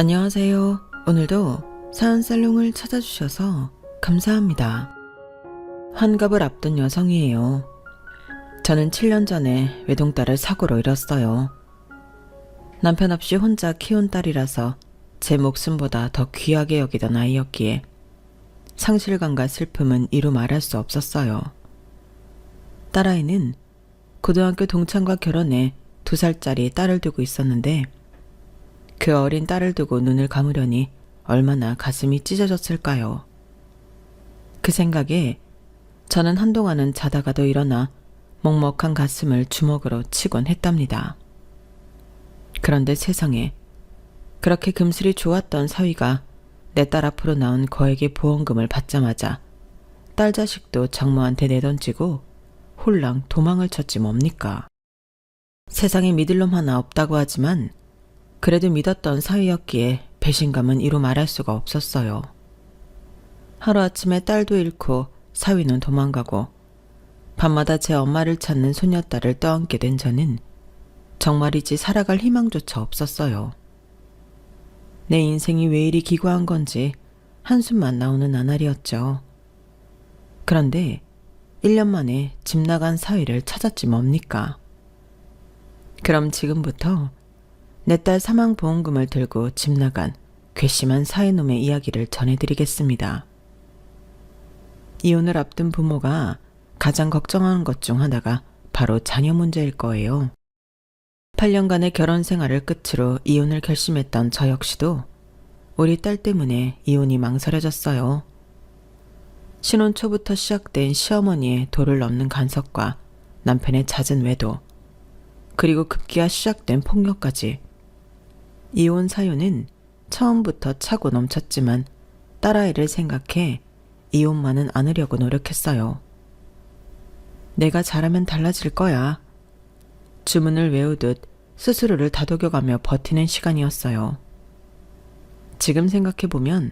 안녕하세요. 오늘도 사연살롱을 찾아주셔서 감사합니다. 환갑을 앞둔 여성이에요. 저는 7년 전에 외동딸을 사고로 잃었어요. 남편 없이 혼자 키운 딸이라서 제 목숨보다 더 귀하게 여기던 아이였기에 상실감과 슬픔은 이루 말할 수 없었어요. 딸아이는 고등학교 동창과 결혼해 2살짜리 딸을 두고 있었는데 그 어린 딸을 두고 눈을 감으려니 얼마나 가슴이 찢어졌을까요. 그 생각에 저는 한동안은 자다가도 일어나 먹먹한 가슴을 주먹으로 치곤 했답니다. 그런데 세상에 그렇게 금슬이 좋았던 사위가 내 딸 앞으로 나온 거액의 보험금을 받자마자 딸 자식도 장모한테 내던지고 홀랑 도망을 쳤지 뭡니까. 세상에 믿을 놈 하나 없다고 하지만 그래도 믿었던 사위였기에 배신감은 이루 말할 수가 없었어요. 하루아침에 딸도 잃고 사위는 도망가고 밤마다 제 엄마를 찾는 손녀딸을 떠안게 된 저는 정말이지 살아갈 희망조차 없었어요. 내 인생이 왜 이리 기구한 건지 한숨만 나오는 나날이었죠. 그런데 1년 만에 집 나간 사위를 찾았지 뭡니까. 그럼 지금부터 내 딸 사망보험금을 들고 집 나간 괘씸한 사위놈의 이야기를 전해드리겠습니다. 이혼을 앞둔 부모가 가장 걱정하는 것 중 하나가 바로 자녀 문제일 거예요. 8년간의 결혼 생활을 끝으로 이혼을 결심했던 저 역시도 우리 딸 때문에 이혼이 망설여졌어요. 신혼 초부터 시작된 시어머니의 도를 넘는 간섭과 남편의 잦은 외도, 그리고 급기야 시작된 폭력까지. 이혼 사유는 처음부터 차고 넘쳤지만 딸아이를 생각해 이혼만은 않으려고 노력했어요. 내가 잘하면 달라질 거야. 주문을 외우듯 스스로를 다독여가며 버티는 시간이었어요. 지금 생각해보면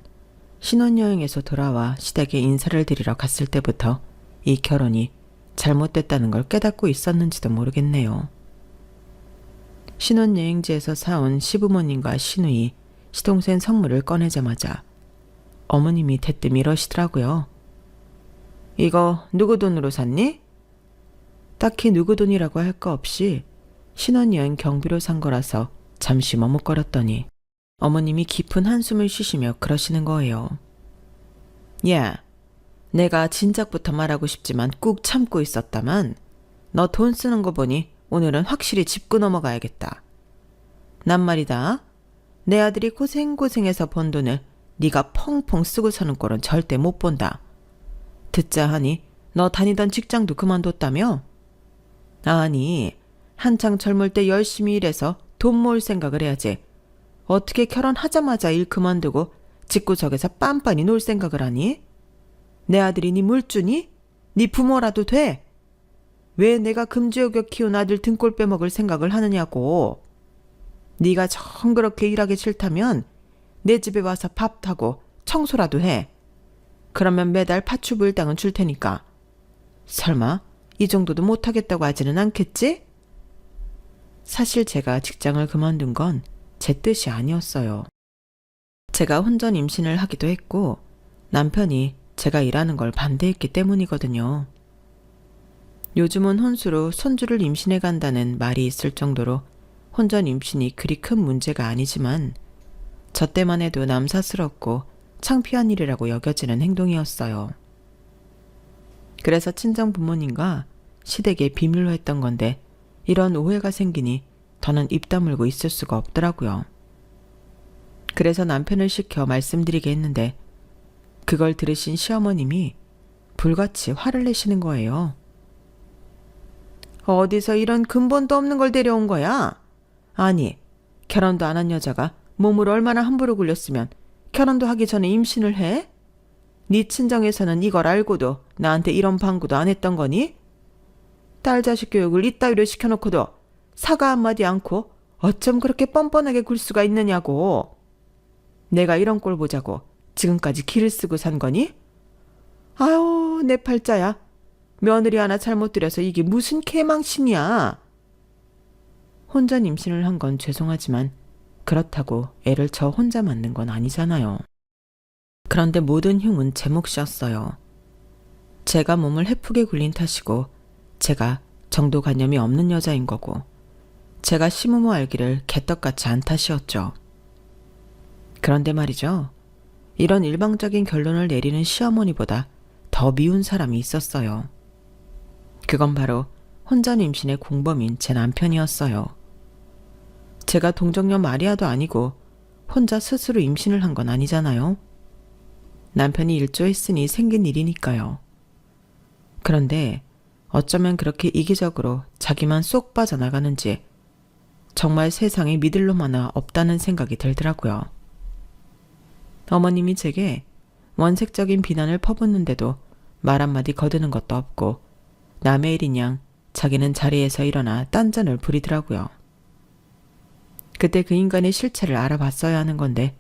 신혼여행에서 돌아와 시댁에 인사를 드리러 갔을 때부터 이 결혼이 잘못됐다는 걸 깨닫고 있었는지도 모르겠네요. 신혼여행지에서 사온 시부모님과 시누이, 시동생 선물을 꺼내자마자 어머님이 대뜸 이러시더라고요. 이거 누구 돈으로 샀니? 딱히 누구 돈이라고 할 거 없이 신혼여행 경비로 산 거라서 잠시 머뭇거렸더니 어머님이 깊은 한숨을 쉬시며 그러시는 거예요. 야, 내가 진작부터 말하고 싶지만 꾹 참고 있었다만 너 돈 쓰는 거 보니 오늘은 확실히 짚고 넘어가야겠다. 난 말이다. 내 아들이 고생고생해서 번 돈을 네가 펑펑 쓰고 사는 꼴은 절대 못 본다. 듣자 하니 너 다니던 직장도 그만뒀다며? 아니, 한창 젊을 때 열심히 일해서 돈 모을 생각을 해야지. 어떻게 결혼하자마자 일 그만두고 집구석에서 빤빤히 놀 생각을 하니? 내 아들이 네 물주니? 네 부모라도 돼? 왜 내가 금지어겨 키운 아들 등골 빼먹을 생각을 하느냐고. 네가 정 그렇게 일하기 싫다면 내 집에 와서 밥 타고 청소라도 해. 그러면 매달 파출부일당은 줄 테니까. 설마 이 정도도 못하겠다고 하지는 않겠지? 사실 제가 직장을 그만둔 건 제 뜻이 아니었어요. 제가 혼전 임신을 하기도 했고 남편이 제가 일하는 걸 반대했기 때문이거든요. 요즘은 혼수로 손주를 임신해 간다는 말이 있을 정도로 혼전 임신이 그리 큰 문제가 아니지만 저 때만 해도 남사스럽고 창피한 일이라고 여겨지는 행동이었어요. 그래서 친정 부모님과 시댁에 비밀로 했던 건데 이런 오해가 생기니 더는 입 다물고 있을 수가 없더라고요. 그래서 남편을 시켜 말씀드리게 했는데 그걸 들으신 시어머님이 불같이 화를 내시는 거예요. 어디서 이런 근본도 없는 걸 데려온 거야? 아니, 결혼도 안 한 여자가 몸을 얼마나 함부로 굴렸으면 결혼도 하기 전에 임신을 해? 네 친정에서는 이걸 알고도 나한테 이런 방구도 안 했던 거니? 딸 자식 교육을 이따위로 시켜놓고도 사과 한마디 않고 어쩜 그렇게 뻔뻔하게 굴 수가 있느냐고. 내가 이런 꼴 보자고 지금까지 기를 쓰고 산 거니? 아유, 내 팔자야. 며느리 하나 잘못 들여서 이게 무슨 개망신이야. 혼전 임신을 한 건 죄송하지만 그렇다고 애를 저 혼자 낳는 건 아니잖아요. 그런데 모든 흉은 제 몫이었어요. 제가 몸을 해프게 굴린 탓이고 제가 정도관념이 없는 여자인 거고 제가 시무모 알기를 개떡같이 안 탓이었죠. 그런데 말이죠. 이런 일방적인 결론을 내리는 시어머니보다 더 미운 사람이 있었어요. 그건 바로 혼전 임신의 공범인 제 남편이었어요. 제가 동정녀 마리아도 아니고 혼자 스스로 임신을 한 건 아니잖아요. 남편이 일조했으니 생긴 일이니까요. 그런데 어쩌면 그렇게 이기적으로 자기만 쏙 빠져나가는지 정말 세상에 믿을 놈 하나 없다는 생각이 들더라고요. 어머님이 제게 원색적인 비난을 퍼붓는데도 말 한마디 거드는 것도 없고 남의 일인 양 자기는 자리에서 일어나 딴전을 부리더라고요. 그때 그 인간의 실체를 알아봤어야 하는 건데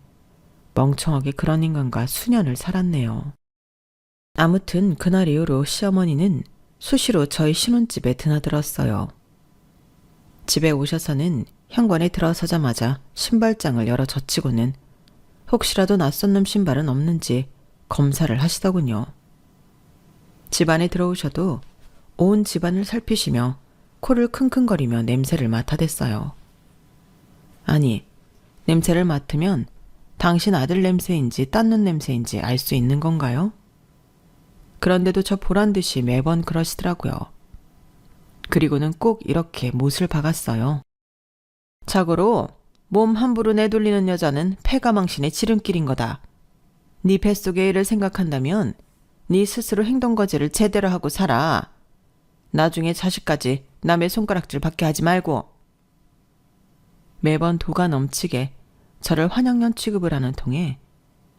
멍청하게 그런 인간과 수년을 살았네요. 아무튼 그날 이후로 시어머니는 수시로 저희 신혼집에 드나들었어요. 집에 오셔서는 현관에 들어서자마자 신발장을 열어 젖히고는 혹시라도 낯선 놈 신발은 없는지 검사를 하시더군요. 집안에 들어오셔도 온 집안을 살피시며 코를 킁킁거리며 냄새를 맡아댔어요. 아니, 냄새를 맡으면 당신 아들 냄새인지 딴 놈 냄새인지 알 수 있는 건가요? 그런데도 저 보란듯이 매번 그러시더라고요. 그리고는 꼭 이렇게 못을 박았어요. 자고로 몸 함부로 내돌리는 여자는 패가망신의 지름길인 거다. 네 뱃속의 일을 생각한다면 네 스스로 행동거지를 제대로 하고 살아. 나중에 자식까지 남의 손가락질 받게 하지 말고. 매번 도가 넘치게 저를 환영년 취급을 하는 통에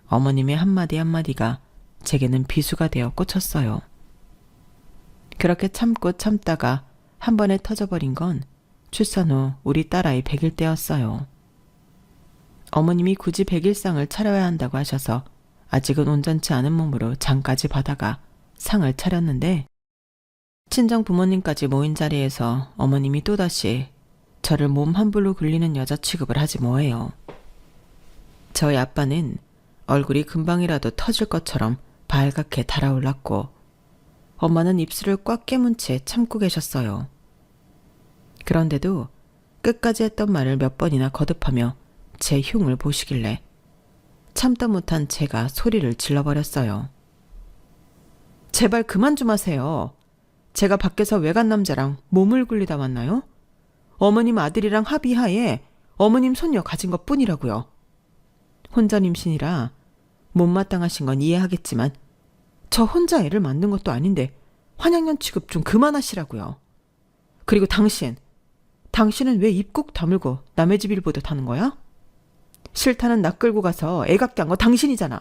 어머님의 한마디 한마디가 제게는 비수가 되어 꽂혔어요. 그렇게 참고 참다가 한 번에 터져버린 건 출산 후 우리 딸아이 100일 때였어요. 어머님이 굳이 100일상을 차려야 한다고 하셔서 아직은 온전치 않은 몸으로 장까지 받아가 상을 차렸는데 친정 부모님까지 모인 자리에서 어머님이 또다시 저를 몸 함부로 굴리는 여자 취급을 하지 뭐해요. 저희 아빠는 얼굴이 금방이라도 터질 것처럼 발갛게 달아올랐고 엄마는 입술을 꽉 깨문 채 참고 계셨어요. 그런데도 끝까지 했던 말을 몇 번이나 거듭하며 제 흉을 보시길래 참다 못한 제가 소리를 질러버렸어요. 제발 그만 좀 하세요. 제가 밖에서 외간 남자랑 몸을 굴리다 왔나요? 어머님 아들이랑 합의하에 어머님 손녀 가진 것 뿐이라고요. 혼전 임신이라 못마땅하신 건 이해하겠지만 저 혼자 애를 만든 것도 아닌데 환양년 취급 좀 그만하시라고요. 그리고 당신은 왜 입 꼭 다물고 남의 집 일 보듯 하는 거야? 싫다는 나 끌고 가서 애 갖게 한 거 당신이잖아.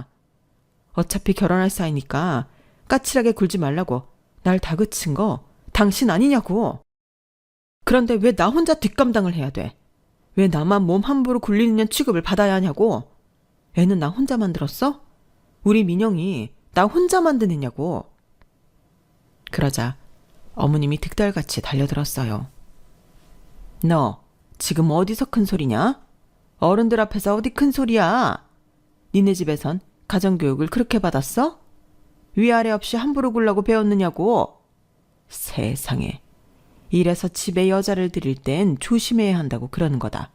어차피 결혼할 사이니까 까칠하게 굴지 말라고 날 다그친 거 당신 아니냐고. 그런데 왜 나 혼자 뒷감당을 해야 돼? 왜 나만 몸 함부로 굴리는 년 취급을 받아야 하냐고. 애는 나 혼자 만들었어? 우리 민영이 나 혼자 만드느냐고. 그러자 어머님이 득달같이 달려들었어요. 너 지금 어디서 큰 소리냐? 어른들 앞에서 어디 큰 소리야? 니네 집에선 가정교육을 그렇게 받았어? 위아래 없이 함부로 굴라고 배웠느냐고. 세상에. 이래서 집에 여자를 들일 땐 조심해야 한다고 그러는 거다.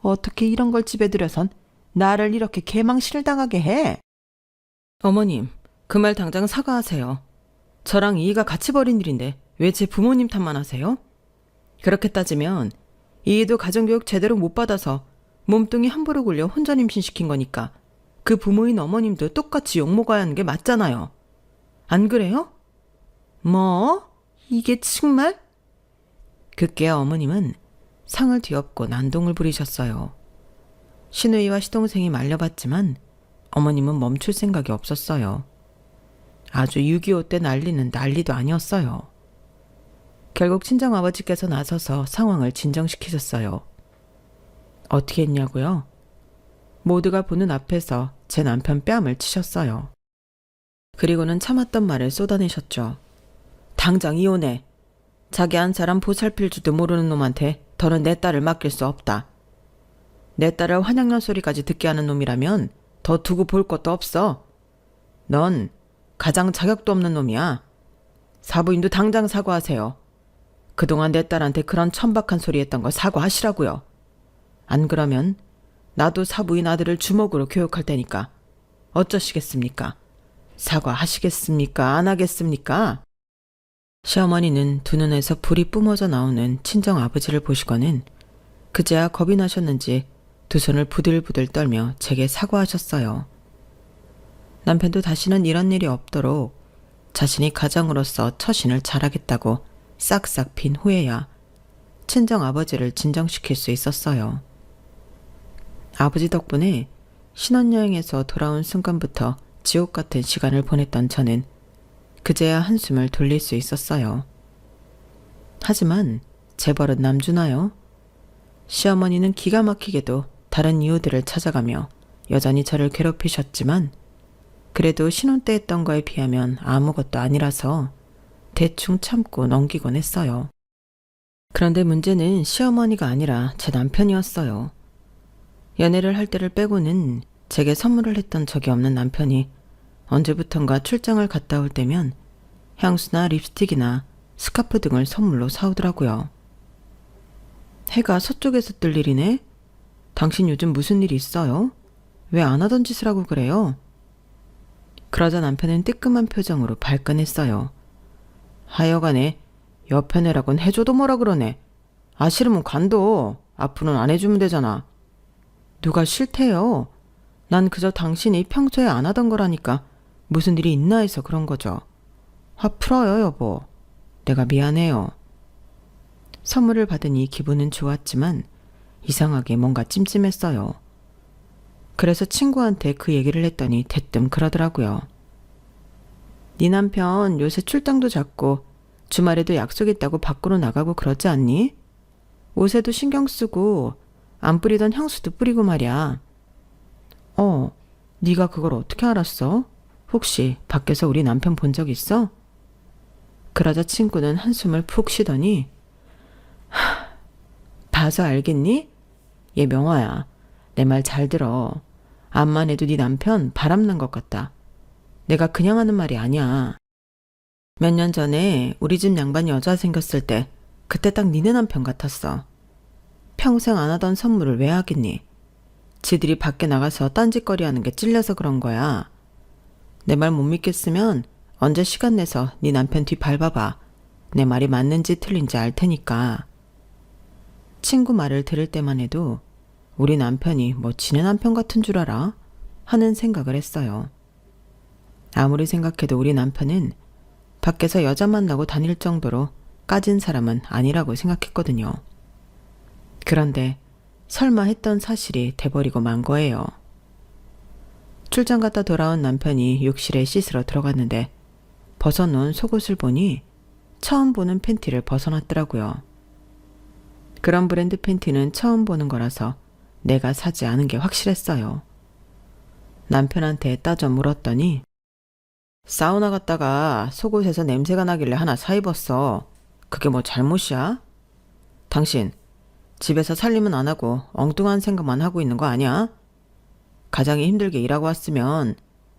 어떻게 이런 걸 집에 들여선 나를 이렇게 개망신을 당하게 해? 어머님, 그 말 당장 사과하세요. 저랑 이희가 같이 벌인 일인데 왜 제 부모님 탓만 하세요? 그렇게 따지면 이희도 가정교육 제대로 못 받아서 몸뚱이 함부로 굴려 혼전 임신시킨 거니까 그 부모인 어머님도 똑같이 욕먹어야 하는 게 맞잖아요. 안 그래요? 뭐? 이게 정말? 그께 어머님은 상을 뒤엎고 난동을 부리셨어요. 시누이와 시동생이 말려봤지만 어머님은 멈출 생각이 없었어요. 아주 6.25 때 난리는 난리도 아니었어요. 결국 친정아버지께서 나서서 상황을 진정시키셨어요. 어떻게 했냐고요? 모두가 보는 앞에서 제 남편 뺨을 치셨어요. 그리고는 참았던 말을 쏟아내셨죠. 당장 이혼해. 자기 한 사람 보살필 줄도 모르는 놈한테 더는 내 딸을 맡길 수 없다. 내 딸을 환양년 소리까지 듣게 하는 놈이라면 더 두고 볼 것도 없어. 넌 가장 자격도 없는 놈이야. 사부인도 당장 사과하세요. 그동안 내 딸한테 그런 천박한 소리 했던 거 사과하시라고요. 안 그러면 나도 사부인 아들을 주먹으로 교육할 테니까 어쩌시겠습니까? 사과하시겠습니까? 안 하겠습니까? 시어머니는 두 눈에서 불이 뿜어져 나오는 친정 아버지를 보시고는 그제야 겁이 나셨는지 두 손을 부들부들 떨며 제게 사과하셨어요. 남편도 다시는 이런 일이 없도록 자신이 가장으로서 처신을 잘하겠다고 싹싹 빈 후에야 친정 아버지를 진정시킬 수 있었어요. 아버지 덕분에 신혼여행에서 돌아온 순간부터 지옥 같은 시간을 보냈던 저는 그제야 한숨을 돌릴 수 있었어요. 하지만 재벌은 남주나요? 시어머니는 기가 막히게도 다른 이유들을 찾아가며 여전히 저를 괴롭히셨지만 그래도 신혼 때 했던 거에 비하면 아무것도 아니라서 대충 참고 넘기곤 했어요. 그런데 문제는 시어머니가 아니라 제 남편이었어요. 연애를 할 때를 빼고는 제게 선물을 했던 적이 없는 남편이 언제부턴가 출장을 갔다 올 때면 향수나 립스틱이나 스카프 등을 선물로 사오더라고요. 해가 서쪽에서 뜰 일이네? 당신 요즘 무슨 일 있어요? 왜 안 하던 짓을 하고 그래요? 그러자 남편은 뜨끔한 표정으로 발끈했어요. 하여간에 옆에 내라곤 해줘도 뭐라 그러네. 아 싫으면 관둬. 앞으로는 안 해주면 되잖아. 누가 싫대요. 난 그저 당신이 평소에 안 하던 거라니까 무슨 일이 있나 해서 그런 거죠. 화 풀어요 여보. 내가 미안해요. 선물을 받으니 기분은 좋았지만 이상하게 뭔가 찜찜했어요. 그래서 친구한테 그 얘기를 했더니 대뜸 그러더라고요. 네 남편 요새 출장도 잦고 주말에도 약속 있다고 밖으로 나가고 그러지 않니? 옷에도 신경 쓰고 안 뿌리던 향수도 뿌리고 말이야. 네가 그걸 어떻게 알았어? 혹시 밖에서 우리 남편 본 적 있어? 그러자 친구는 한숨을 푹 쉬더니 봐서 알겠니? 얘 명화야. 내 말 잘 들어. 암만 해도 네 남편 바람난 것 같다. 내가 그냥 하는 말이 아니야. 몇 년 전에 우리 집 양반 여자 생겼을 때 그때 딱 니네 남편 같았어. 평생 안 하던 선물을 왜 하겠니? 지들이 밖에 나가서 딴짓거리 하는 게 찔려서 그런 거야. 내 말 못 믿겠으면 언제 시간 내서 네 남편 뒤 밟아봐. 내 말이 맞는지 틀린지 알 테니까. 친구 말을 들을 때만 해도 우리 남편이 뭐 지네 남편 같은 줄 알아? 하는 생각을 했어요. 아무리 생각해도 우리 남편은 밖에서 여자 만나고 다닐 정도로 까진 사람은 아니라고 생각했거든요. 그런데 설마 했던 사실이 돼버리고 만 거예요. 출장 갔다 돌아온 남편이 욕실에 씻으러 들어갔는데 벗어놓은 속옷을 보니 처음 보는 팬티를 벗어놨더라고요. 그런 브랜드 팬티는 처음 보는 거라서 내가 사지 않은 게 확실했어요. 남편한테 따져 물었더니 사우나 갔다가 속옷에서 냄새가 나길래 하나 사 입었어. 그게 뭐 잘못이야? 당신 집에서 살림은 안 하고 엉뚱한 생각만 하고 있는 거 아니야? 가장이 힘들게 일하고 왔으면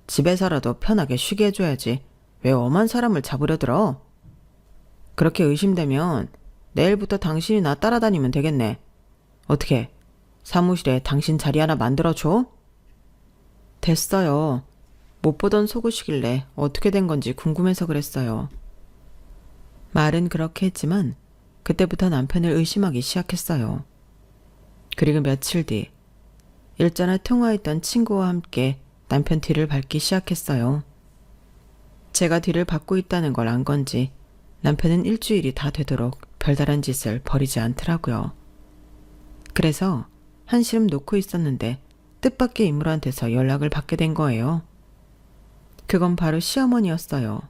집에서라도 편하게 쉬게 해줘야지. 왜 엄한 사람을 잡으려 들어? 그렇게 의심되면 내일부터 당신이 나 따라다니면 되겠네. 어떻게 사무실에 당신 자리 하나 만들어줘? 됐어요. 못 보던 속옷이길래 어떻게 된 건지 궁금해서 그랬어요. 말은 그렇게 했지만 그때부터 남편을 의심하기 시작했어요. 그리고 며칠 뒤 일전에 통화했던 친구와 함께 남편 뒤를 밟기 시작했어요. 제가 뒤를 밟고 있다는 걸 안 건지 남편은 일주일이 다 되도록 별다른 짓을 벌이지 않더라고요. 그래서 한시름 놓고 있었는데 뜻밖의 인물한테서 연락을 받게 된 거예요. 그건 바로 시어머니였어요.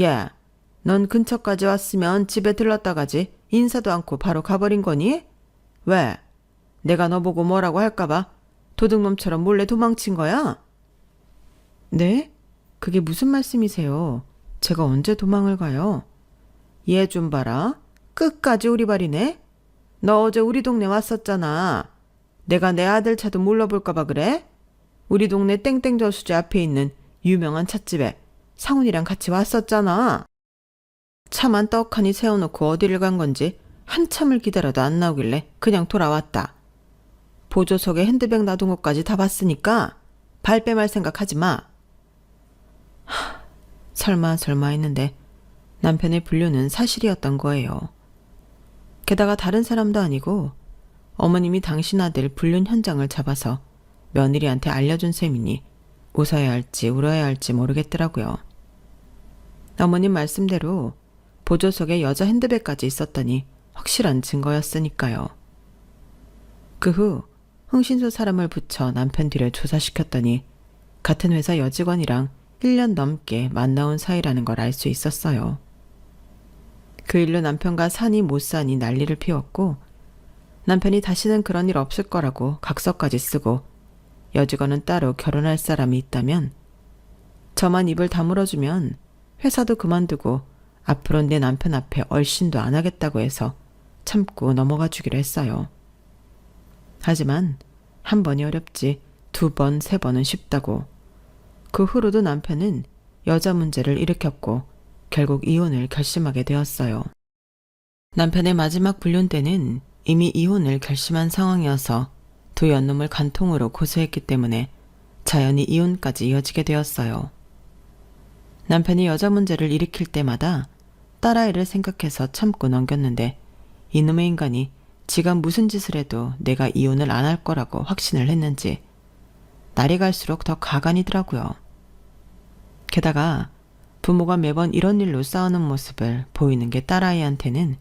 야, 넌 근처까지 왔으면 집에 들렀다 가지 인사도 않고 바로 가버린 거니? 왜? 내가 너 보고 뭐라고 할까봐 도둑놈처럼 몰래 도망친 거야? 네? 그게 무슨 말씀이세요? 제가 언제 도망을 가요? 얘 좀 봐라. 끝까지 우리발이네? 너 어제 우리 동네 왔었잖아. 내가 내 아들 차도 몰라볼까봐 그래? 우리 동네 땡땡 저수지 앞에 있는 유명한 찻집에 상훈이랑 같이 왔었잖아. 차만 떡하니 세워놓고 어디를 간 건지 한참을 기다려도 안 나오길래 그냥 돌아왔다. 보조석에 핸드백 놔둔 것까지 다 봤으니까 발뺌할 생각하지 마. 설마 했는데 남편의 불륜은 사실이었던 거예요. 게다가 다른 사람도 아니고 어머님이 당신 아들 불륜 현장을 잡아서 며느리한테 알려준 셈이니 웃어야 할지 울어야 할지 모르겠더라고요. 어머님 말씀대로 보조석에 여자 핸드백까지 있었다니 확실한 증거였으니까요. 그 후 흥신소 사람을 붙여 남편 뒤를 조사시켰더니 같은 회사 여직원이랑 1년 넘게 만나온 사이라는 걸 알 수 있었어요. 그 일로 남편과 사니 못 사니 난리를 피웠고 남편이 다시는 그런 일 없을 거라고 각서까지 쓰고 여직원은 따로 결혼할 사람이 있다면 저만 입을 다물어주면 회사도 그만두고 앞으로는 내 남편 앞에 얼씬도 안 하겠다고 해서 참고 넘어가 주기로 했어요. 하지만 한 번이 어렵지 2번, 3번은 쉽다고. 그 후로도 남편은 여자 문제를 일으켰고 결국 이혼을 결심하게 되었어요. 남편의 마지막 불륜 때는 이미 이혼을 결심한 상황이어서 두 연놈을 간통으로 고소했기 때문에 자연히 이혼까지 이어지게 되었어요. 남편이 여자 문제를 일으킬 때마다 딸아이를 생각해서 참고 넘겼는데 이놈의 인간이 지가 무슨 짓을 해도 내가 이혼을 안 할 거라고 확신을 했는지 날이 갈수록 더 가관이더라고요. 게다가 부모가 매번 이런 일로 싸우는 모습을 보이는 게 딸아이한테는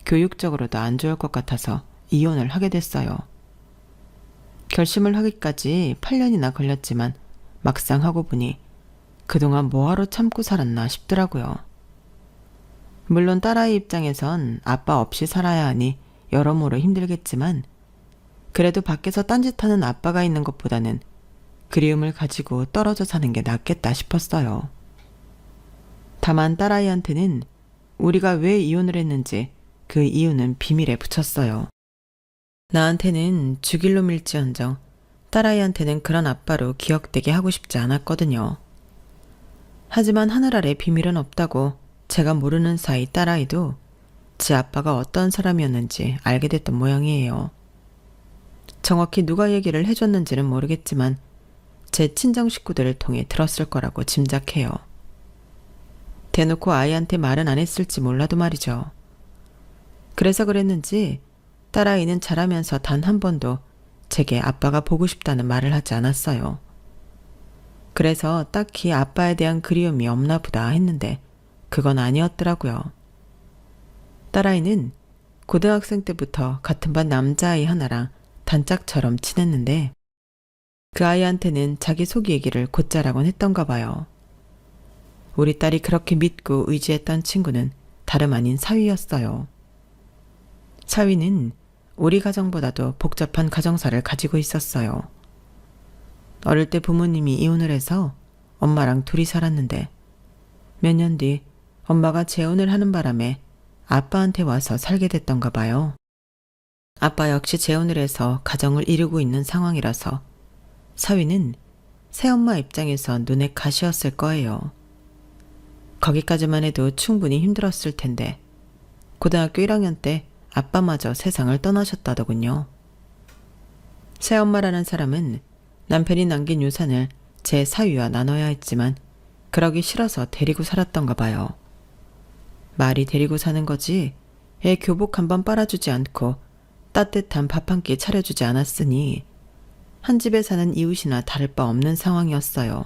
교육적으로도 안 좋을 것 같아서 이혼을 하게 됐어요. 결심을 하기까지 8년이나 걸렸지만 막상 하고 보니 그동안 뭐하러 참고 살았나 싶더라고요. 물론 딸아이 입장에선 아빠 없이 살아야 하니 여러모로 힘들겠지만 그래도 밖에서 딴짓하는 아빠가 있는 것보다는 그리움을 가지고 떨어져 사는 게 낫겠다 싶었어요. 다만 딸아이한테는 우리가 왜 이혼을 했는지 그 이유는 비밀에 붙였어요. 나한테는 죽일로 밀지언정 딸아이한테는 그런 아빠로 기억되게 하고 싶지 않았거든요. 하지만 하늘 아래 비밀은 없다고 제가 모르는 사이 딸아이도 지 아빠가 어떤 사람이었는지 알게 됐던 모양이에요. 정확히 누가 얘기를 해줬는지는 모르겠지만 제 친정 식구들을 통해 들었을 거라고 짐작해요. 대놓고 아이한테 말은 안 했을지 몰라도 말이죠. 그래서 그랬는지 딸아이는 자라면서 단 한 번도 제게 아빠가 보고 싶다는 말을 하지 않았어요. 그래서 딱히 아빠에 대한 그리움이 없나 보다 했는데 그건 아니었더라고요. 딸아이는 고등학생 때부터 같은 반 남자아이 하나랑 단짝처럼 친했는데 그 아이한테는 자기 속 얘기를 곧잘하곤 했던가 봐요. 우리 딸이 그렇게 믿고 의지했던 친구는 다름 아닌 사위였어요. 사위는 우리 가정보다도 복잡한 가정사를 가지고 있었어요. 어릴 때 부모님이 이혼을 해서 엄마랑 둘이 살았는데 몇 년 뒤 엄마가 재혼을 하는 바람에 아빠한테 와서 살게 됐던가 봐요. 아빠 역시 재혼을 해서 가정을 이루고 있는 상황이라서 사위는 새엄마 입장에서 눈에 가시였을 거예요. 거기까지만 해도 충분히 힘들었을 텐데 고등학교 1학년 때 아빠마저 세상을 떠나셨다더군요. 새엄마라는 사람은 남편이 남긴 유산을 제 사위와 나눠야 했지만 그러기 싫어서 데리고 살았던가 봐요. 말이 데리고 사는 거지 애 교복 한 번 빨아주지 않고 따뜻한 밥 한 끼 차려주지 않았으니 한 집에 사는 이웃이나 다를 바 없는 상황이었어요.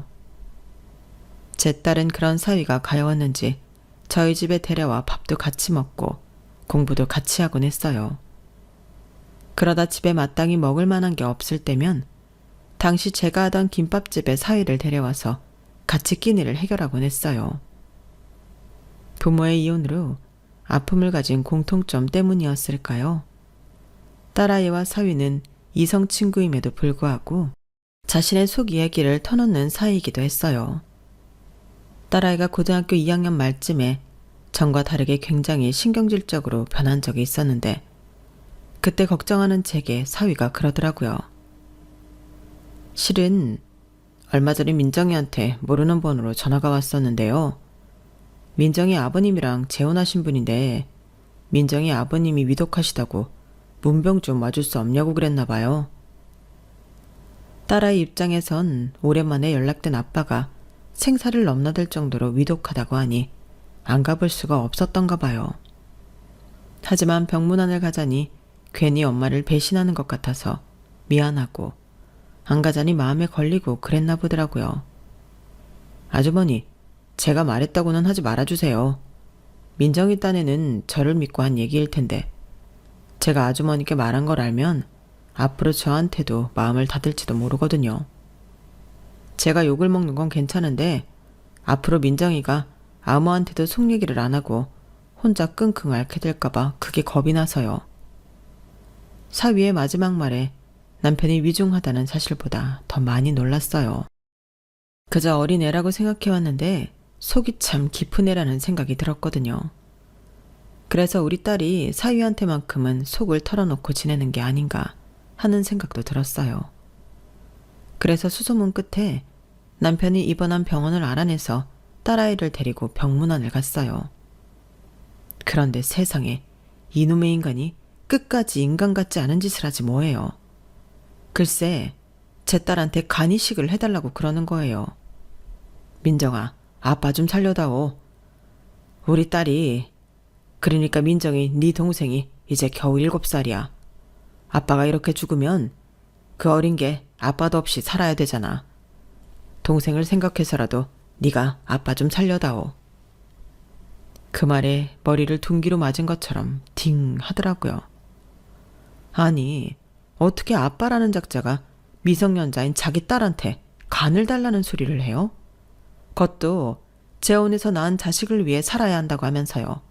제 딸은 그런 사위가 가여웠는지 저희 집에 데려와 밥도 같이 먹고 공부도 같이 하곤 했어요. 그러다 집에 마땅히 먹을 만한 게 없을 때면 당시 제가 하던 김밥집에 사위를 데려와서 같이 끼니를 해결하곤 했어요. 부모의 이혼으로 아픔을 가진 공통점 때문이었을까요? 딸아이와 사위는 이성 친구임에도 불구하고 자신의 속 이야기를 터놓는 사이이기도 했어요. 딸아이가 고등학교 2학년 말쯤에 전과 다르게 굉장히 신경질적으로 변한 적이 있었는데 그때 걱정하는 제게 사위가 그러더라고요. 실은 얼마 전에 민정이한테 모르는 번호로 전화가 왔었는데요. 민정이 아버님이랑 재혼하신 분인데 민정이 아버님이 위독하시다고 문병 좀 와줄 수 없냐고 그랬나 봐요. 딸아이 입장에선 오랜만에 연락된 아빠가 생사를 넘나들 정도로 위독하다고 하니 안 가볼 수가 없었던가 봐요. 하지만 병문안을 가자니 괜히 엄마를 배신하는 것 같아서 미안하고 안 가자니 마음에 걸리고 그랬나 보더라고요. 아주머니, 제가 말했다고는 하지 말아주세요. 민정이 딴에는 저를 믿고 한 얘기일 텐데 제가 아주머니께 말한 걸 알면 앞으로 저한테도 마음을 닫을지도 모르거든요. 제가 욕을 먹는 건 괜찮은데 앞으로 민정이가 아무한테도 속 얘기를 안 하고 혼자 끙끙 앓게 될까봐 그게 겁이 나서요. 사위의 마지막 말에 남편이 위중하다는 사실보다 더 많이 놀랐어요. 그저 어린애라고 생각해왔는데 속이 참 깊은 애라는 생각이 들었거든요. 그래서 우리 딸이 사위한테만큼은 속을 털어놓고 지내는 게 아닌가 하는 생각도 들었어요. 그래서 수소문 끝에 남편이 입원한 병원을 알아내서 딸아이를 데리고 병문안을 갔어요. 그런데 세상에 이놈의 인간이 끝까지 인간 같지 않은 짓을 하지 뭐예요. 글쎄 제 딸한테 간이식을 해달라고 그러는 거예요. 민정아, 아빠 좀 살려다오. 우리 딸이, 그러니까 민정이 네 동생이 이제 겨우 7살이야. 아빠가 이렇게 죽으면 그 어린 게 아빠도 없이 살아야 되잖아. 동생을 생각해서라도 네가 아빠 좀 살려다오. 그 말에 머리를 둔기로 맞은 것처럼 딩 하더라고요. 아니, 어떻게 아빠라는 작자가 미성년자인 자기 딸한테 간을 달라는 소리를 해요? 그것도 재혼해서 낳은 자식을 위해 살아야 한다고 하면서요.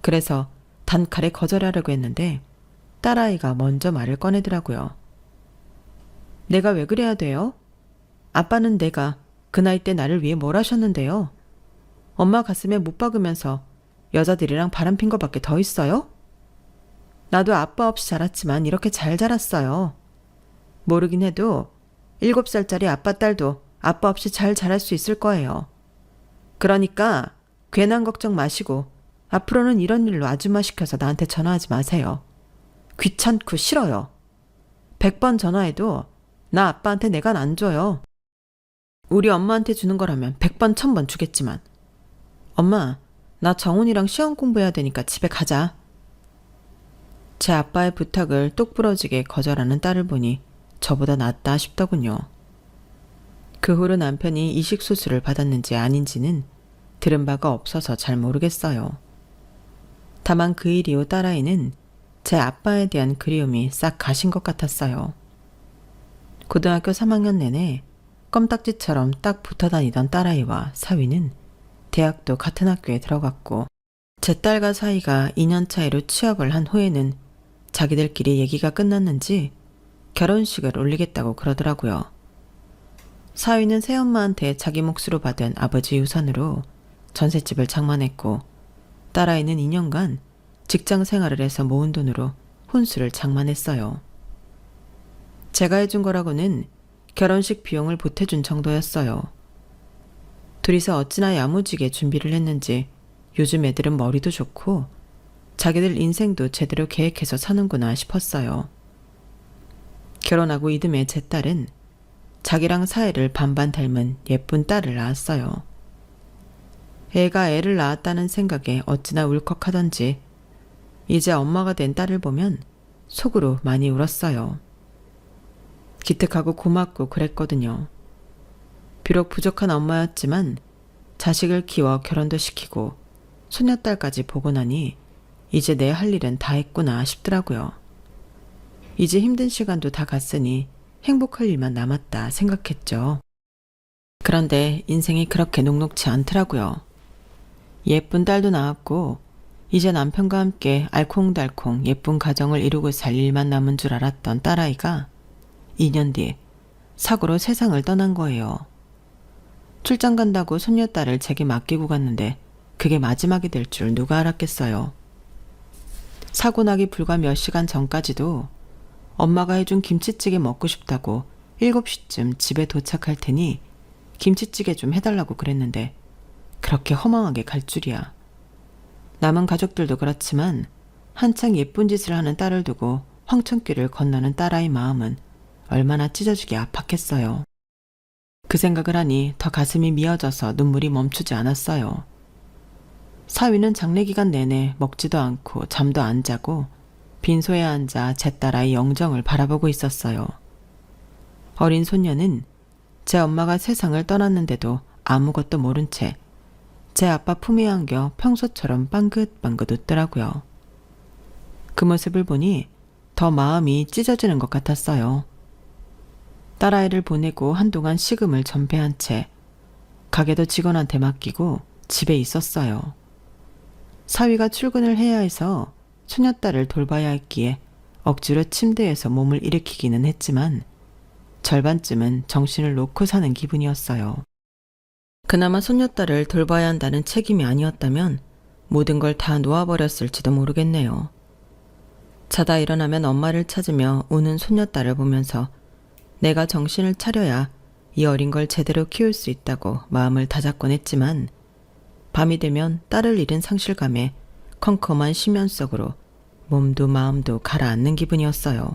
그래서 단칼에 거절하려고 했는데 딸아이가 먼저 말을 꺼내더라고요. 내가 왜 그래야 돼요? 아빠는 내가 그 나이 때 나를 위해 뭘 하셨는데요? 엄마 가슴에 못 박으면서 여자들이랑 바람핀 거밖에 더 있어요? 나도 아빠 없이 자랐지만 이렇게 잘 자랐어요. 모르긴 해도 7살짜리 아빠 딸도 아빠 없이 잘 자랄 수 있을 거예요. 그러니까 괜한 걱정 마시고 앞으로는 이런 일로 아줌마 시켜서 나한테 전화하지 마세요. 귀찮고 싫어요. 100번 전화해도 나 아빠한테 내가 안 줘요. 우리 엄마한테 주는 거라면 100번 1000번 주겠지만. 엄마, 나 정훈이랑 시험 공부해야 되니까 집에 가자. 제 아빠의 부탁을 똑부러지게 거절하는 딸을 보니 저보다 낫다 싶더군요. 그 후로 남편이 이식수술을 받았는지 아닌지는 들은 바가 없어서 잘 모르겠어요. 다만 그 일 이후 딸아이는 제 아빠에 대한 그리움이 싹 가신 것 같았어요. 고등학교 3학년 내내 껌딱지처럼 딱 붙어 다니던 딸아이와 사위는 대학도 같은 학교에 들어갔고 제 딸과 사위가 2년 차이로 취업을 한 후에는 자기들끼리 얘기가 끝났는지 결혼식을 올리겠다고 그러더라고요. 사위는 새엄마한테 자기 몫으로 받은 아버지 유산으로 전셋집을 장만했고 딸아이는 2년간 직장 생활을 해서 모은 돈으로 혼수를 장만했어요. 제가 해준 거라고는 결혼식 비용을 보태준 정도였어요. 둘이서 어찌나 야무지게 준비를 했는지 요즘 애들은 머리도 좋고 자기들 인생도 제대로 계획해서 사는구나 싶었어요. 결혼하고 이듬해 제 딸은 자기랑 사이를 반반 닮은 예쁜 딸을 낳았어요. 애가 애를 낳았다는 생각에 어찌나 울컥하던지 이제 엄마가 된 딸을 보면 속으로 많이 울었어요. 기특하고 고맙고 그랬거든요. 비록 부족한 엄마였지만 자식을 키워 결혼도 시키고 소녀딸까지 보고 나니 이제 내 할 일은 다 했구나 싶더라고요. 이제 힘든 시간도 다 갔으니 행복할 일만 남았다 생각했죠. 그런데 인생이 그렇게 녹록지 않더라고요. 예쁜 딸도 낳았고 이제 남편과 함께 알콩달콩 예쁜 가정을 이루고 살 일만 남은 줄 알았던 딸아이가 2년 뒤 사고로 세상을 떠난 거예요. 출장 간다고 손녀딸을 제게 맡기고 갔는데 그게 마지막이 될 줄 누가 알았겠어요. 사고 나기 불과 몇 시간 전까지도 엄마가 해준 김치찌개 먹고 싶다고 7시쯤 집에 도착할 테니 김치찌개 좀 해달라고 그랬는데 그렇게 허망하게 갈 줄이야. 남은 가족들도 그렇지만 한창 예쁜 짓을 하는 딸을 두고 황천길을 건너는 딸아이 마음은 얼마나 찢어지게 아팠겠어요. 그 생각을 하니 더 가슴이 미어져서 눈물이 멈추지 않았어요. 사위는 장례 기간 내내 먹지도 않고 잠도 안 자고 빈소에 앉아 제 딸아이 영정을 바라보고 있었어요. 어린 손녀는 제 엄마가 세상을 떠났는데도 아무것도 모른 채 제 아빠 품에 안겨 평소처럼 빵긋빵긋 웃더라고요. 그 모습을 보니 더 마음이 찢어지는 것 같았어요. 딸아이를 보내고 한동안 식음을 전폐한 채 가게도 직원한테 맡기고 집에 있었어요. 사위가 출근을 해야 해서 소녀딸을 돌봐야 했기에 억지로 침대에서 몸을 일으키기는 했지만 절반쯤은 정신을 놓고 사는 기분이었어요. 그나마 소녀딸을 돌봐야 한다는 책임이 아니었다면 모든 걸 다 놓아버렸을지도 모르겠네요. 자다 일어나면 엄마를 찾으며 우는 소녀딸을 보면서 내가 정신을 차려야 이 어린 걸 제대로 키울 수 있다고 마음을 다잡곤 했지만 밤이 되면 딸을 잃은 상실감에 컴컴한 심연 속으로 몸도 마음도 가라앉는 기분이었어요.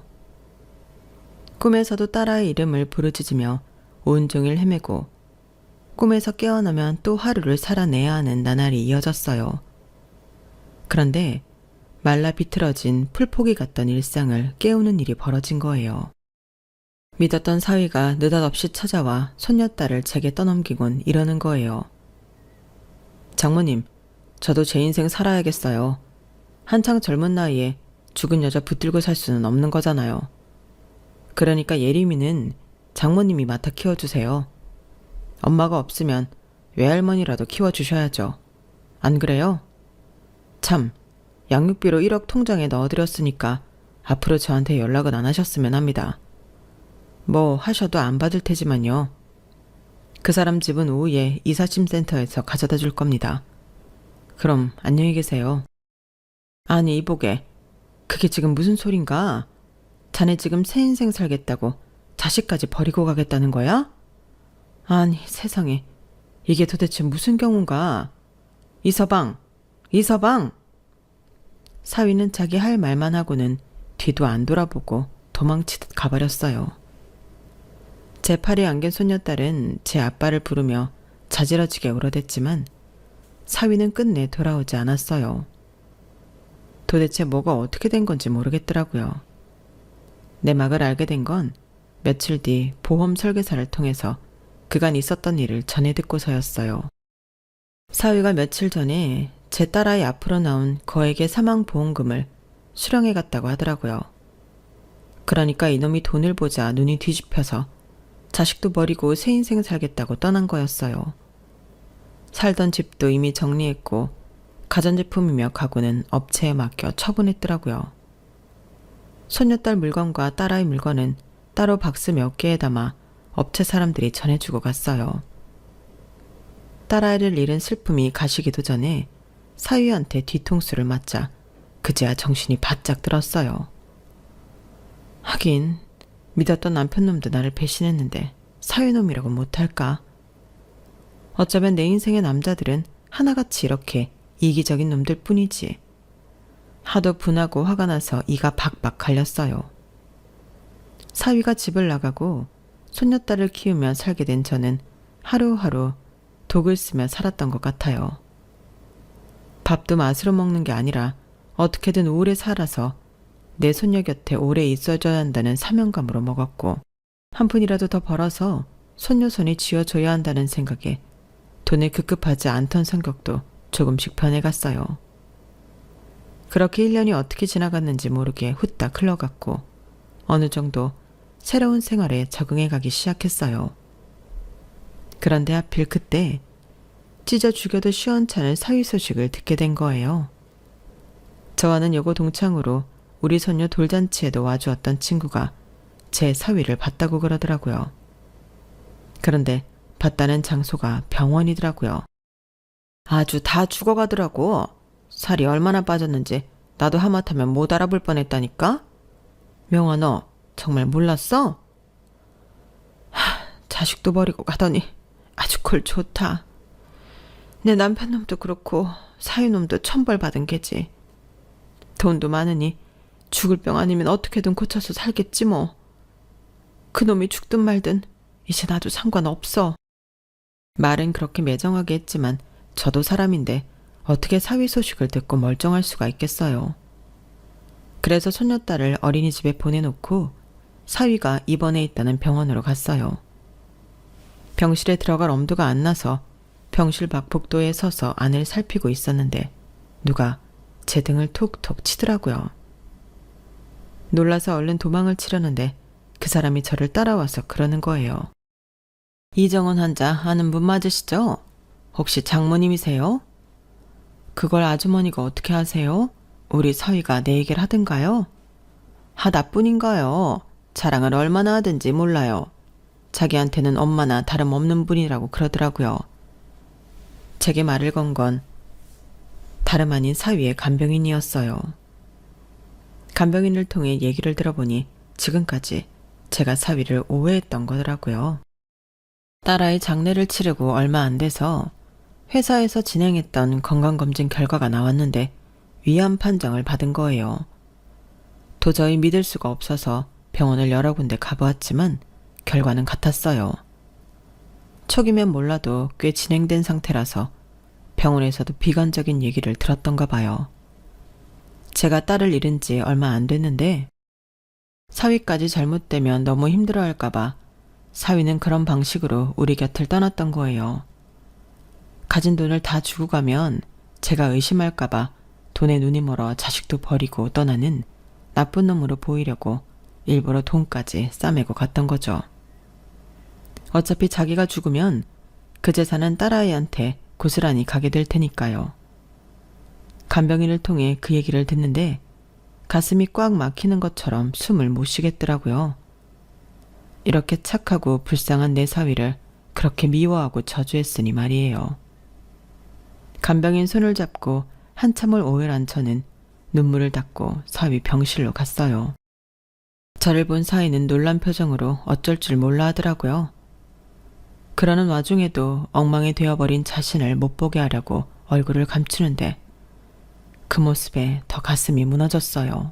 꿈에서도 딸아이 이름을 부르짖으며 온종일 헤매고 꿈에서 깨어나면 또 하루를 살아내야 하는 나날이 이어졌어요. 그런데 말라 비틀어진 풀포기 같던 일상을 깨우는 일이 벌어진 거예요. 믿었던 사위가 느닷없이 찾아와 손녀딸을 제게 떠넘기곤 이러는 거예요. 장모님, 저도 제 인생 살아야겠어요. 한창 젊은 나이에 죽은 여자 붙들고 살 수는 없는 거잖아요. 그러니까 예림이는 장모님이 맡아 키워주세요. 엄마가 없으면 외할머니라도 키워주셔야죠. 안 그래요? 참, 양육비로 1억 통장에 넣어드렸으니까 앞으로 저한테 연락은 안 하셨으면 합니다. 뭐 하셔도 안 받을 테지만요. 그 사람 집은 오후에 이삿짐센터에서 가져다 줄 겁니다. 그럼 안녕히 계세요. 아니 이보게, 그게 지금 무슨 소린가? 자네 지금 새 인생 살겠다고 자식까지 버리고 가겠다는 거야? 아니 세상에, 이게 도대체 무슨 경우인가? 이서방! 이서방! 사위는 자기 할 말만 하고는 뒤도 안 돌아보고 도망치듯 가버렸어요. 제 팔에 안긴 손녀딸은 제 아빠를 부르며 자지러지게 울어댔지만 사위는 끝내 돌아오지 않았어요. 도대체 뭐가 어떻게 된 건지 모르겠더라고요. 내막을 알게 된 건 며칠 뒤 보험 설계사를 통해서 그간 있었던 일을 전해 듣고서였어요. 사위가 며칠 전에 제 딸아이 앞으로 나온 거액의 사망보험금을 수령해 갔다고 하더라고요. 그러니까 이놈이 돈을 보자 눈이 뒤집혀서 자식도 버리고 새 인생 살겠다고 떠난 거였어요. 살던 집도 이미 정리했고 가전제품이며 가구는 업체에 맡겨 처분했더라고요. 손녀딸 물건과 딸아이 물건은 따로 박스 몇 개에 담아 업체 사람들이 전해주고 갔어요. 딸아이를 잃은 슬픔이 가시기도 전에 사위한테 뒤통수를 맞자 그제야 정신이 바짝 들었어요. 하긴 믿었던 남편놈도 나를 배신했는데 사위놈이라고 못할까? 어쩌면 내 인생의 남자들은 하나같이 이렇게 이기적인 놈들 뿐이지. 하도 분하고 화가 나서 이가 박박 갈렸어요. 사위가 집을 나가고 손녀딸을 키우며 살게 된 저는 하루하루 독을 쓰며 살았던 것 같아요. 밥도 맛으로 먹는 게 아니라 어떻게든 오래 살아서 내 손녀 곁에 오래 있어줘야 한다는 사명감으로 먹었고 한 푼이라도 더 벌어서 손녀 손이 쥐어줘야 한다는 생각에 돈에 급급하지 않던 성격도 조금씩 변해갔어요. 그렇게 1년이 어떻게 지나갔는지 모르게 후딱 흘러갔고 어느 정도 새로운 생활에 적응해가기 시작했어요. 그런데 하필 그때 찢어 죽여도 시원찮은 사위 소식을 듣게 된 거예요. 저와는 여고 동창으로 우리 손녀 돌잔치에도 와주었던 친구가 제 사위를 봤다고 그러더라고요. 그런데 봤다는 장소가 병원이더라고요. 아주 다 죽어가더라고. 살이 얼마나 빠졌는지 나도 하마터면 못 알아볼 뻔했다니까? 명아, 너 정말 몰랐어? 자식도 버리고 가더니 아주 꼴 좋다. 내 남편놈도 그렇고 사위놈도 천벌 받은 게지. 돈도 많으니 죽을 병 아니면 어떻게든 고쳐서 살겠지 뭐. 그놈이 죽든 말든 이제 나도 상관없어. 말은 그렇게 매정하게 했지만 저도 사람인데 어떻게 사위 소식을 듣고 멀쩡할 수가 있겠어요. 그래서 손녀딸을 어린이집에 보내놓고 사위가 입원해 있다는 병원으로 갔어요. 병실에 들어갈 엄두가 안 나서 병실 밖 복도에 서서 안을 살피고 있었는데 누가 제 등을 톡톡 치더라고요. 놀라서 얼른 도망을 치려는데 그 사람이 저를 따라와서 그러는 거예요. 이정원 환자 아는 분 맞으시죠? 혹시 장모님이세요? 그걸 아주머니가 어떻게 아세요? 우리 사위가 내 얘기를 하던가요? 하다뿐인가요? 자랑을 얼마나 하든지 몰라요. 자기한테는 엄마나 다름없는 분이라고 그러더라고요. 제게 말을 건 건 다름 아닌 사위의 간병인이었어요. 간병인을 통해 얘기를 들어보니 지금까지 제가 사위를 오해했던 거더라고요. 딸아이 장례를 치르고 얼마 안 돼서 회사에서 진행했던 건강검진 결과가 나왔는데 위암 판정을 받은 거예요. 도저히 믿을 수가 없어서 병원을 여러 군데 가보았지만 결과는 같았어요. 초기면 몰라도 꽤 진행된 상태라서 병원에서도 비관적인 얘기를 들었던가 봐요. 제가 딸을 잃은 지 얼마 안 됐는데 사위까지 잘못되면 너무 힘들어할까봐 사위는 그런 방식으로 우리 곁을 떠났던 거예요. 가진 돈을 다 주고 가면 제가 의심할까봐 돈에 눈이 멀어 자식도 버리고 떠나는 나쁜 놈으로 보이려고 일부러 돈까지 싸매고 갔던 거죠. 어차피 자기가 죽으면 그 재산은 딸아이한테 고스란히 가게 될 테니까요. 간병인을 통해 그 얘기를 듣는데 가슴이 꽉 막히는 것처럼 숨을 못 쉬겠더라고요. 이렇게 착하고 불쌍한 내 사위를 그렇게 미워하고 저주했으니 말이에요. 간병인 손을 잡고 한참을 오열한 저는 눈물을 닦고 사위 병실로 갔어요. 저를 본 사위는 놀란 표정으로 어쩔 줄 몰라 하더라고요. 그러는 와중에도 엉망이 되어버린 자신을 못 보게 하려고 얼굴을 감추는데 그 모습에 더 가슴이 무너졌어요.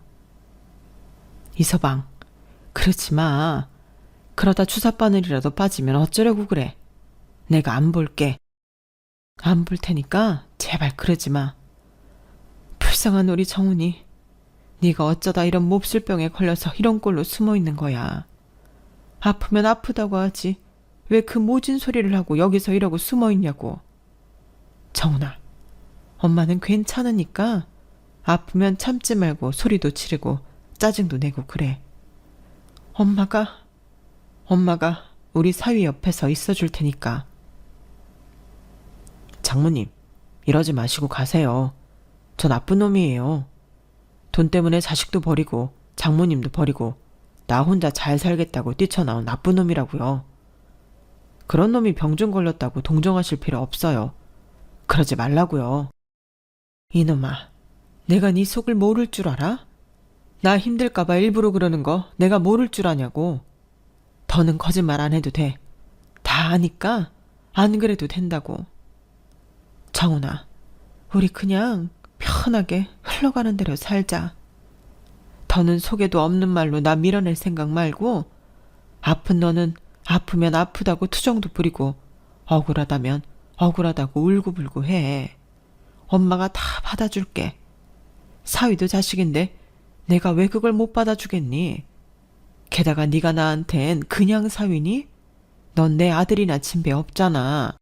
이서방, 그러지 마. 그러다 주사바늘이라도 빠지면 어쩌려고 그래. 내가 안 볼게. 안 볼 테니까 제발 그러지 마. 불쌍한 우리 정훈이 네가 어쩌다 이런 몹쓸병에 걸려서 이런 꼴로 숨어 있는 거야. 아프면 아프다고 하지 왜 그 모진 소리를 하고 여기서 이러고 숨어 있냐고. 정훈아, 엄마는 괜찮으니까 아프면 참지 말고 소리도 지르고 짜증도 내고 그래. 엄마가 우리 사위 옆에서 있어줄 테니까. 장모님, 이러지 마시고 가세요. 저 나쁜 놈이에요. 돈 때문에 자식도 버리고 장모님도 버리고 나 혼자 잘 살겠다고 뛰쳐나온 나쁜 놈이라고요. 그런 놈이 병좀 걸렸다고 동정하실 필요 없어요. 그러지 말라고요. 이놈아, 내가 네 속을 모를 줄 알아? 나 힘들까봐 일부러 그러는 거 내가 모를 줄 아냐고. 더는 거짓말 안 해도 돼. 다 아니까 안 그래도 된다고. 정훈아, 우리 그냥 편하게 흘러가는 대로 살자. 더는 속에도 없는 말로 나 밀어낼 생각 말고 아픈 너는 아프면 아프다고 투정도 부리고 억울하다면 억울하다고 울고불고 해. 엄마가 다 받아줄게. 사위도 자식인데 내가 왜 그걸 못 받아주겠니? 게다가 네가 나한텐 그냥 사위니? 넌 내 아들이나 친배 없잖아.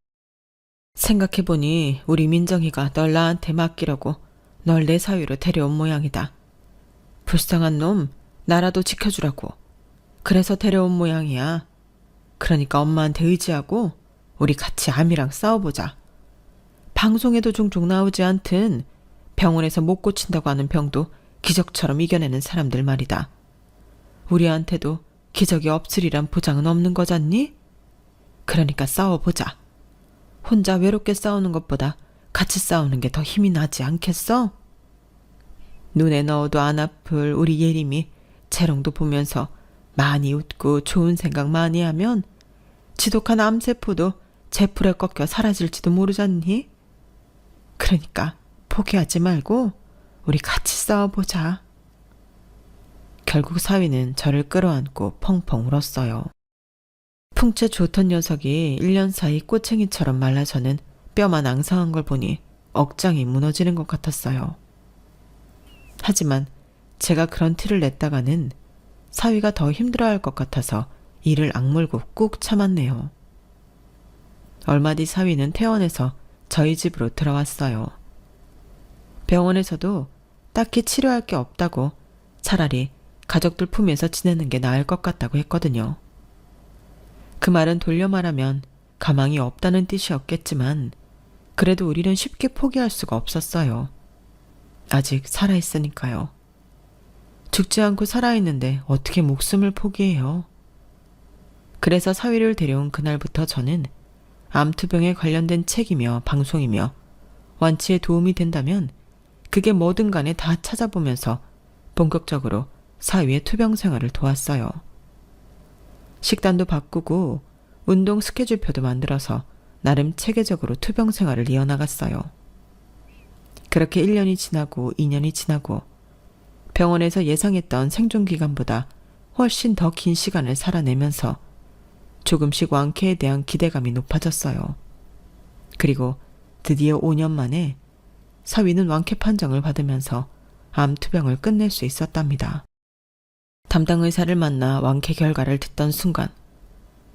생각해보니 우리 민정이가 널 나한테 맡기려고 널 내 사위로 데려온 모양이다. 불쌍한 놈 나라도 지켜주라고. 그래서 데려온 모양이야. 그러니까 엄마한테 의지하고 우리 같이 암이랑 싸워보자. 방송에도 종종 나오지 않든 병원에서 못 고친다고 하는 병도 기적처럼 이겨내는 사람들 말이다. 우리한테도 기적이 없으리란 보장은 없는 거잖니? 그러니까 싸워보자. 혼자 외롭게 싸우는 것보다 같이 싸우는 게 더 힘이 나지 않겠어? 눈에 넣어도 안 아플 우리 예림이 재롱도 보면서 많이 웃고 좋은 생각 많이 하면 지독한 암세포도 제풀에 꺾여 사라질지도 모르잖니? 그러니까 포기하지 말고 우리 같이 싸워보자. 결국 사위는 저를 끌어안고 펑펑 울었어요. 풍채 좋던 녀석이 1년 사이 꼬챙이처럼 말라서는 뼈만 앙상한 걸 보니 억장이 무너지는 것 같았어요. 하지만 제가 그런 티를 냈다가는 사위가 더 힘들어할 것 같아서 이를 악물고 꾹 참았네요. 얼마 뒤 사위는 퇴원해서 저희 집으로 들어왔어요. 병원에서도 딱히 치료할 게 없다고 차라리 가족들 품에서 지내는 게 나을 것 같다고 했거든요. 그 말은 돌려 말하면 가망이 없다는 뜻이었겠지만 그래도 우리는 쉽게 포기할 수가 없었어요. 아직 살아있으니까요. 죽지 않고 살아있는데 어떻게 목숨을 포기해요? 그래서 사위를 데려온 그날부터 저는 암투병에 관련된 책이며 방송이며 완치에 도움이 된다면 그게 뭐든 간에 다 찾아보면서 본격적으로 사위의 투병 생활을 도왔어요. 식단도 바꾸고 운동 스케줄표도 만들어서 나름 체계적으로 투병 생활을 이어나갔어요. 그렇게 1년이 지나고 2년이 지나고 병원에서 예상했던 생존 기간보다 훨씬 더 긴 시간을 살아내면서 조금씩 완쾌에 대한 기대감이 높아졌어요. 그리고 드디어 5년 만에 사위는 완쾌 판정을 받으면서 암 투병을 끝낼 수 있었답니다. 담당 의사를 만나 완쾌 결과를 듣던 순간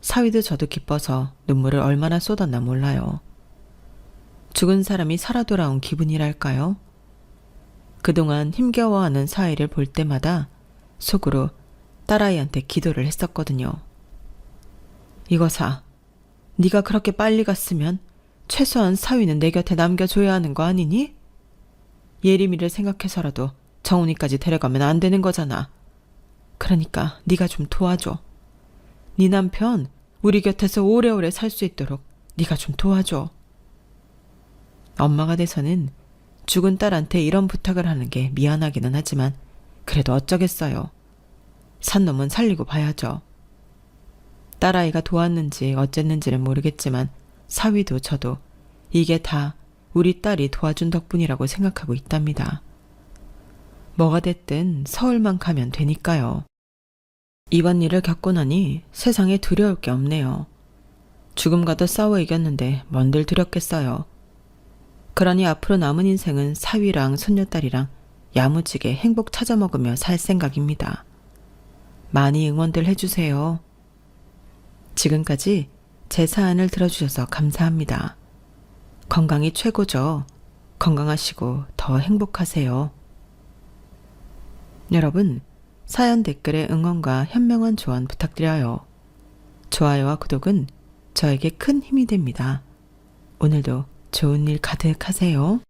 사위도 저도 기뻐서 눈물을 얼마나 쏟았나 몰라요. 죽은 사람이 살아 돌아온 기분이랄까요? 그동안 힘겨워하는 사위를 볼 때마다 속으로 딸아이한테 기도를 했었거든요. 이거사, 네가 그렇게 빨리 갔으면 최소한 사위는 내 곁에 남겨줘야 하는 거 아니니? 예림이를 생각해서라도 정훈이까지 데려가면 안 되는 거잖아. 그러니까 네가 좀 도와줘. 네 남편 우리 곁에서 오래오래 살 수 있도록 네가 좀 도와줘. 엄마가 돼서는 죽은 딸한테 이런 부탁을 하는 게 미안하기는 하지만 그래도 어쩌겠어요. 산 놈은 살리고 봐야죠. 딸아이가 도왔는지 어쨌는지는 모르겠지만 사위도 저도 이게 다 우리 딸이 도와준 덕분이라고 생각하고 있답니다. 뭐가 됐든 서울만 가면 되니까요. 이번 일을 겪고 나니 세상에 두려울 게 없네요. 죽음과도 싸워 이겼는데 뭔들 두렵겠어요. 그러니 앞으로 남은 인생은 사위랑 손녀딸이랑 야무지게 행복 찾아먹으며 살 생각입니다. 많이 응원들 해주세요. 지금까지 제 사연을 들어주셔서 감사합니다. 건강이 최고죠. 건강하시고 더 행복하세요. 여러분, 사연 댓글에 응원과 현명한 조언 부탁드려요. 좋아요와 구독은 저에게 큰 힘이 됩니다. 오늘도 좋은 일 가득하세요.